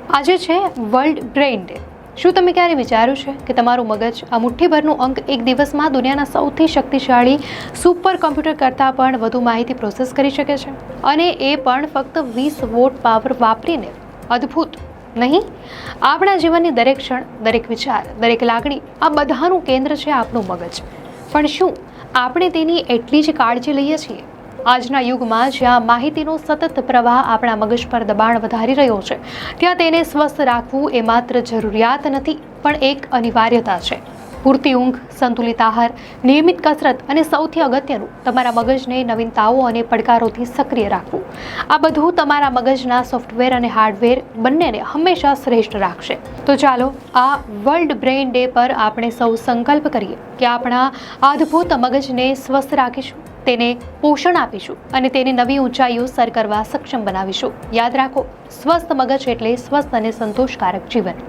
આજે છે world brain day. શું તમે ક્યારે વિચાર્યું છે કે તમારું મગજ આ મુઠ્ઠીભરનું અંક એક દિવસમાં દુનિયાના સૌથી શક્તિશાળી સુપર કમ્પ્યુટર કરતાં પણ વધુ માહિતી પ્રોસેસ કરી શકે છે, અને એ પણ ફક્ત 20 વોટ પાવર વાપરીને? અદ્ભુત નહીં? આપણા જીવનની દરેક ક્ષણ, દરેક વિચાર, દરેક લાગણી, આ બધાનું કેન્દ્ર છે આપણું મગજ। પણ શું આપણે તેની એટલી જ કાળજી લઈએ છીએ? આજના યુગમાં જ્યાં માહિતીનો સતત પ્રવાહ આપણા મગજ પર દબાણ વધારી રહ્યો છે, ત્યાં તેને સ્વસ્થ રાખવું એ માત્ર જરૂરિયાત નથી, પણ એક અનિવાર્યતા છે। પૂરતી ઊંઘ, સંતુલિત આહાર, નિયમિત કસરત અને સૌથી અગત્યનું, તમારા મગજને નવીનતાઓ અને પડકારોથી સક્રિય રાખવું, આ બધું તમારા મગજના સોફ્ટવેર અને હાર્ડવેર બંનેને હંમેશા શ્રેષ્ઠ રાખશે। તો ચાલો આ વર્લ્ડ બ્રેઇન ડે પર આપણે સૌ સંકલ્પ કરીએ કે આપણા અદ્ભુત મગજને સ્વસ્થ રાખીશું, તેને પોષણ આપીશું અને તેને નવી ઊંચાઈઓ સર કરવા સક્ષમ બનાવીશું। યાદ રાખો, સ્વસ્થ મગજ એટલે સ્વસ્થ અને સંતોષકારક જીવન।